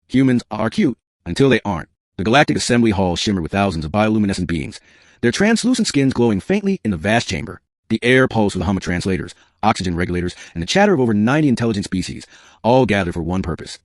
Humans are cute until they aren't. The Galactic Assembly Hall shimmered with thousands of bioluminescent beings, their translucent skins glowing faintly in the vast chamber. The air pulsed with the hum of translators, oxygen regulators, and the chatter of over 90 intelligent species, all gathered for one purpose: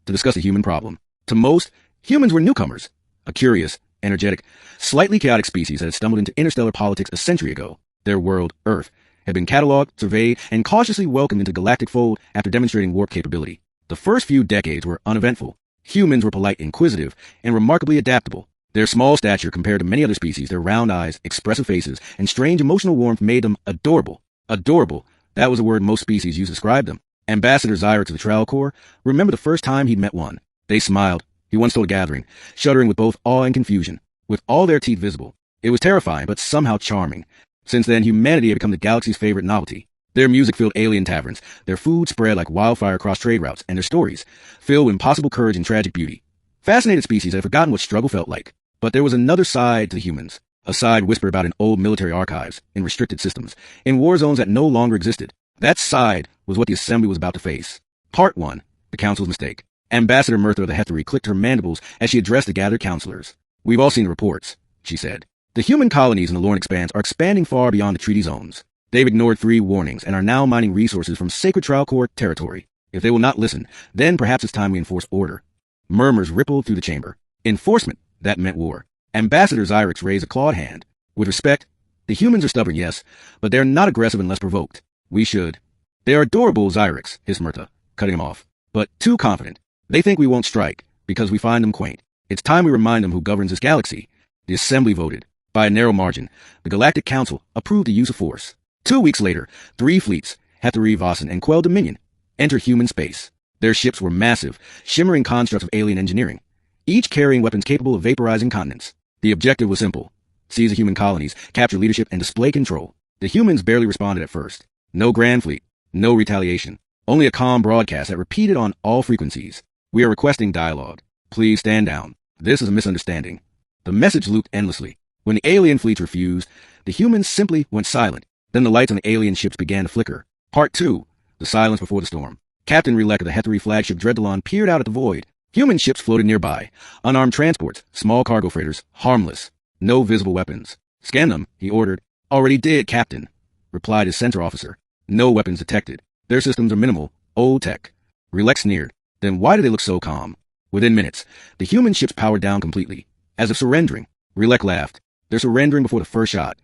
to discuss the human problem. To most, humans were newcomers, a curious, energetic, slightly chaotic species that had stumbled into interstellar politics a century ago. Their world, Earth, had been catalogued, surveyed, and cautiously welcomed into galactic fold after demonstrating warp capability. The first few decades were uneventful. Humans were polite, inquisitive, and remarkably adaptable. Their small stature compared to many other species, their round eyes, expressive faces, and strange emotional warmth made them adorable. Adorable. That was a word most species used to describe them. Ambassador Xyrix of the Trial Corps remembered the first time he'd met one. They smiled, he once told a gathering, shuddering with both awe and confusion, with all their teeth visible. It was terrifying, but somehow charming. Since then, humanity had become the galaxy's favorite novelty. Their music filled alien taverns, their food spread like wildfire across trade routes, and their stories, filled with impossible courage and tragic beauty. Fascinated species had forgotten what struggle felt like. But there was another side to the humans, a side whispered about in old military archives, in restricted systems, in war zones that no longer existed. That side was what the Assembly was about to face. Part 1. The Council's Mistake. Ambassador Mirtha of the Hetheri clicked her mandibles as she addressed the gathered counselors. "We've all seen the reports," she said. "The human colonies in the Lorne Expanse are expanding far beyond the treaty zones. They've ignored 3 warnings and are now mining resources from Sacred Trial Corps territory. If they will not listen, then perhaps it's time we enforce order." Murmurs rippled through the chamber. Enforcement, that meant war. Ambassador Xyrix raised a clawed hand. "With respect, the humans are stubborn, yes, but they're not aggressive unless provoked. We should." "They are adorable, Xyrix," hissed Mirtha, cutting him off, "but too confident. They think we won't strike, because we find them quaint. It's time we remind them who governs this galaxy." The Assembly voted. By a narrow margin, the Galactic Council approved the use of force. 2 weeks later, 3 fleets, Hetheri, Vossen, and Quell Dominion, entered human space. Their ships were massive, shimmering constructs of alien engineering, each carrying weapons capable of vaporizing continents. The objective was simple: seize the human colonies, capture leadership, and display control. The humans barely responded at first. No grand fleet, no retaliation, only a calm broadcast that repeated on all frequencies: "We are requesting dialogue. Please stand down. This is a misunderstanding." The message looped endlessly. When the alien fleets refused, the humans simply went silent. Then the lights on the alien ships began to flicker. Part 2. The Silence Before the Storm. Captain Relek of the Hetheri flagship Dreadalon peered out at the void. Human ships floated nearby. Unarmed transports, small cargo freighters, harmless. No visible weapons. "Scan them," he ordered. "Already did, Captain," replied his center officer. "No weapons detected. Their systems are minimal, old tech." Relek sneered. "Then why do they look so calm?" Within minutes, the human ships powered down completely, as if surrendering. Relek laughed. "They're surrendering before the first shot."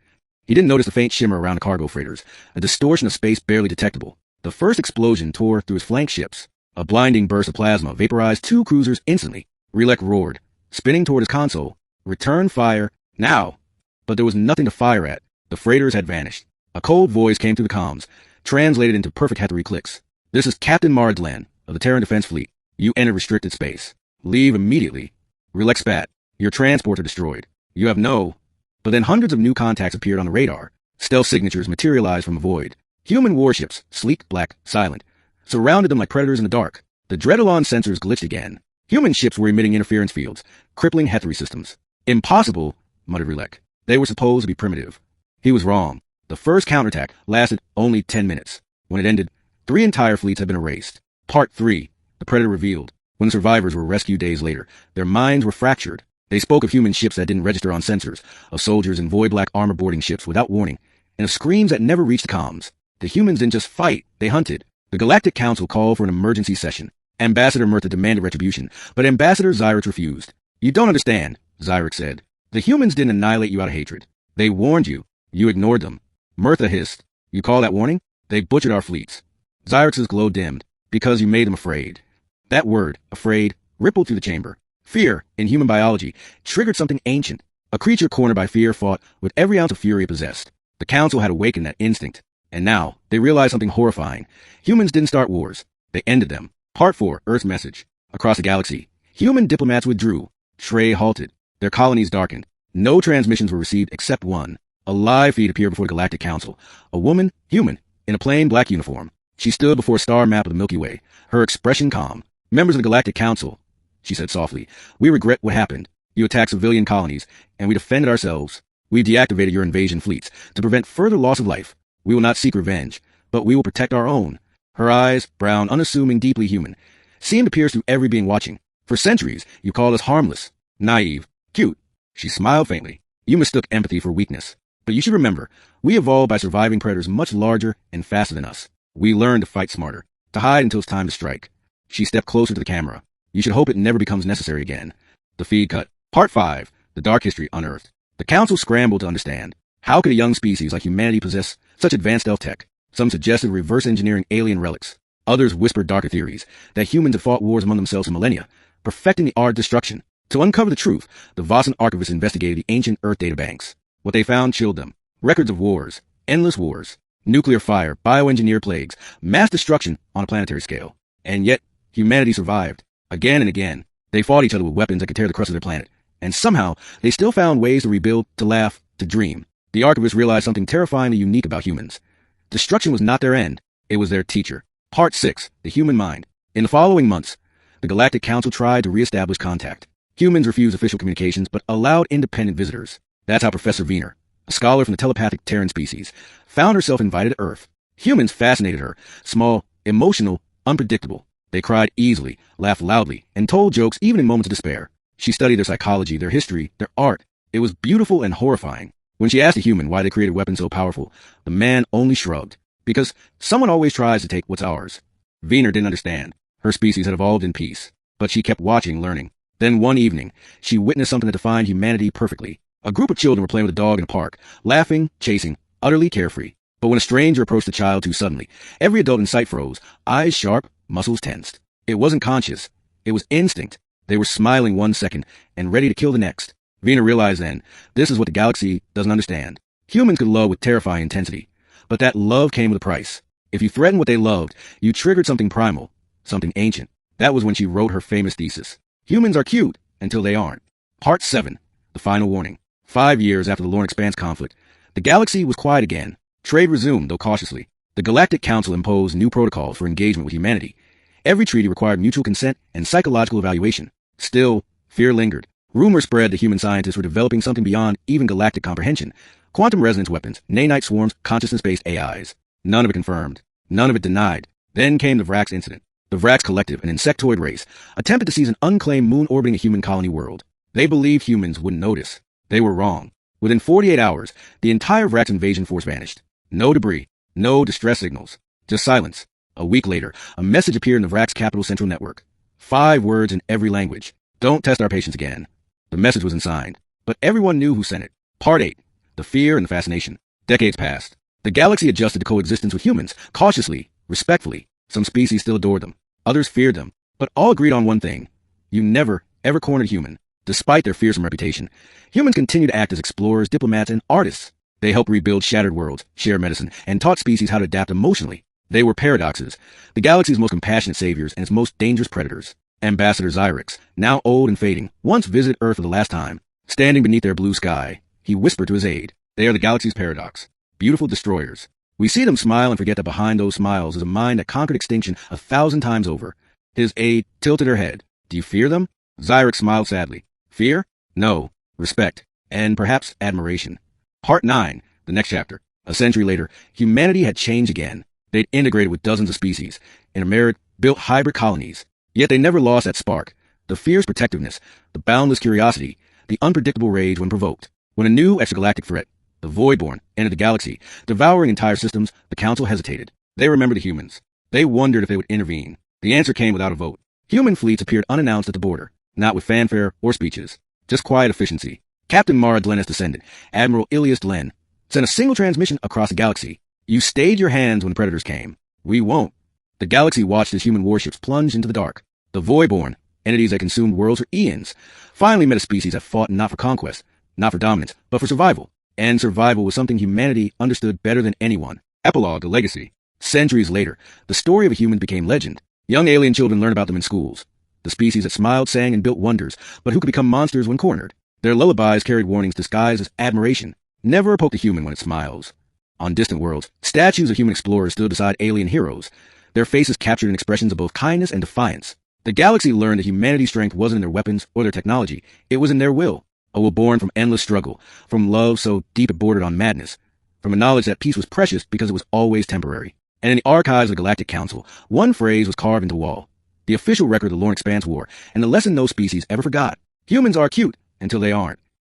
He didn't notice the faint shimmer around the cargo freighters, a distortion of space barely detectable. The first explosion tore through his flank ships. A blinding burst of plasma vaporized 2 cruisers instantly. Relek roared, spinning toward his console. "Return fire, now!" But there was nothing to fire at. The freighters had vanished. A cold voice came through the comms, translated into perfect Hetheri clicks. "This is Captain Mardlan of the Terran Defense Fleet. You entered restricted space. Leave immediately." Relek spat. "Your transports are destroyed. You have no..." But then hundreds of new contacts appeared on the radar. Stealth signatures materialized from the void. Human warships, sleek, black, silent, surrounded them like predators in the dark. The Dreadalon sensors glitched again. Human ships were emitting interference fields, crippling Hetheri systems. "Impossible," muttered Relek. "They were supposed to be primitive." He was wrong. The first counterattack lasted only 10 minutes. When it ended, 3 entire fleets had been erased. Part 3. The Predator revealed. When the survivors were rescued days later, their minds were fractured. They spoke of human ships that didn't register on sensors, of soldiers in void-black armor boarding ships without warning, and of screams that never reached the comms. The humans didn't just fight, they hunted. The Galactic Council called for an emergency session. Ambassador Mirtha demanded retribution, but Ambassador Xyrix refused. "You don't understand," Xyrix said. "The humans didn't annihilate you out of hatred. They warned you. You ignored them." Mirtha hissed. "You call that warning? They butchered our fleets." Xyrix's glow dimmed. "Because you made them afraid." That word, afraid, rippled through the chamber. Fear, in human biology, triggered something ancient. A creature cornered by fear fought with every ounce of fury it possessed. The Council had awakened that instinct. And now, they realized something horrifying. Humans didn't start wars. They ended them. Part 4, Earth's Message. Across the galaxy, human diplomats withdrew. Trade halted. Their colonies darkened. No transmissions were received except one. A live feed appeared before the Galactic Council. A woman, human, in a plain black uniform. She stood before a star map of the Milky Way, her expression calm. "Members of the Galactic Council," she said softly, "we regret what happened. You attacked civilian colonies, and we defended ourselves. We deactivated your invasion fleets to prevent further loss of life. We will not seek revenge, but we will protect our own." Her eyes, brown, unassuming, deeply human, seemed to pierce through every being watching. For centuries, you called us harmless, naive, cute. She smiled faintly. You mistook empathy for weakness. But you should remember, we evolved by surviving predators much larger and faster than us. We learned to fight smarter, to hide until it's time to strike. She stepped closer to the camera. You should hope it never becomes necessary again. The feed cut. Part 5. The Dark History Unearthed. The Council scrambled to understand. How could a young species like humanity possess such advanced stealth tech? Some suggested reverse engineering alien relics. Others whispered darker theories, that humans had fought wars among themselves for millennia, perfecting the art of destruction. To uncover the truth, the Vossen archivists investigated the ancient Earth databanks. What they found chilled them. Records of wars, endless wars, nuclear fire, bioengineered plagues, mass destruction on a planetary scale. And yet, humanity survived. Again and again, they fought each other with weapons that could tear the crust of their planet. And somehow, they still found ways to rebuild, to laugh, to dream. The archivists realized something terrifyingly unique about humans. Destruction was not their end, it was their teacher. Part 6. The Human Mind. In the following months, the Galactic Council tried to re-establish contact. Humans refused official communications, but allowed independent visitors. That's how Professor Wiener, a scholar from the telepathic Terran species, found herself invited to Earth. Humans fascinated her. Small, emotional, unpredictable. They cried easily, laughed loudly, and told jokes even in moments of despair. She studied their psychology, their history, their art. It was beautiful and horrifying. When she asked a human why they created weapons so powerful, the man only shrugged. Because someone always tries to take what's ours. Wiener didn't understand. Her species had evolved in peace. But she kept watching, learning. Then one evening, she witnessed something that defined humanity perfectly. A group of children were playing with a dog in a park, laughing, chasing, utterly carefree. But when a stranger approached the child too suddenly, every adult in sight froze, eyes sharp, muscles tensed. It wasn't conscious. It was instinct. They were smiling 1 second and ready to kill the next. Wiener realized then, this is what the galaxy doesn't understand. Humans could love with terrifying intensity. But that love came with a price. If you threatened what they loved, you triggered something primal, something ancient. That was when she wrote her famous thesis. Humans are cute until they aren't. Part 7. The Final Warning. 5 years after the Lorne Expanse conflict, the galaxy was quiet again. Trade resumed, though cautiously. The Galactic Council imposed new protocols for engagement with humanity. Every treaty required mutual consent and psychological evaluation. Still, fear lingered. Rumors spread that human scientists were developing something beyond even galactic comprehension. Quantum resonance weapons, nanite swarms, consciousness-based AIs. None of it confirmed. None of it denied. Then came the Vrax incident. The Vrax Collective, an insectoid race, attempted to seize an unclaimed moon orbiting a human colony world. They believed humans wouldn't notice. They were wrong. Within 48 hours, the entire Vrax invasion force vanished. No debris, no distress signals, just silence. A week later, a message appeared in the Vrax Capital Central Network. 5 words in every language. Don't test our patience again. The message wasn't signed, but everyone knew who sent it. Part 8. The Fear and the Fascination. Decades passed. The galaxy adjusted to coexistence with humans, cautiously, respectfully. Some species still adored them. Others feared them. But all agreed on one thing. You never, ever cornered a human. Despite their fearsome reputation, humans continued to act as explorers, diplomats, and artists. They helped rebuild shattered worlds, share medicine, and taught species how to adapt emotionally. They were paradoxes, the galaxy's most compassionate saviors and its most dangerous predators. Ambassador Xyrix, now old and fading, once visited Earth for the last time. Standing beneath their blue sky, he whispered to his aide, "They are the galaxy's paradox. Beautiful destroyers. We see them smile and forget that behind those smiles is a mind that conquered extinction 1,000 times over." His aide tilted her head. "Do you fear them?" Xyrix smiled sadly. "Fear? No. Respect. And perhaps admiration." Part 9. The next chapter. A century later, humanity had changed again. They'd integrated with dozens of species, intermarried, built hybrid colonies. Yet they never lost that spark. The fierce protectiveness, the boundless curiosity, the unpredictable rage when provoked. When a new extragalactic threat, the Voidborn, entered the galaxy, devouring entire systems, the Council hesitated. They remembered the humans. They wondered if they would intervene. The answer came without a vote. Human fleets appeared unannounced at the border, not with fanfare or speeches, just quiet efficiency. Captain Mara Dlen's descendant, Admiral Ilias Dlen, sent a single transmission across the galaxy. "You stayed your hands when the predators came. We won't." The galaxy watched as human warships plunged into the dark. The Voidborn, entities that consumed worlds for eons, finally met a species that fought not for conquest, not for dominance, but for survival. And survival was something humanity understood better than anyone. Epilogue, the legacy. Centuries later, the story of a human became legend. Young alien children learned about them in schools. The species that smiled, sang, and built wonders, but who could become monsters when cornered. Their lullabies carried warnings disguised as admiration. Never poke the human when it smiles. On distant worlds, statues of human explorers stood beside alien heroes. Their faces captured in expressions of both kindness and defiance. The galaxy learned that humanity's strength wasn't in their weapons or their technology. It was in their will. A will born from endless struggle, from love so deep it bordered on madness, from a knowledge that peace was precious because it was always temporary. And in the archives of the Galactic Council, one phrase was carved into the wall. the official record of the Lorne Expanse War, and the lesson no species ever forgot. Humans are cute until they aren't.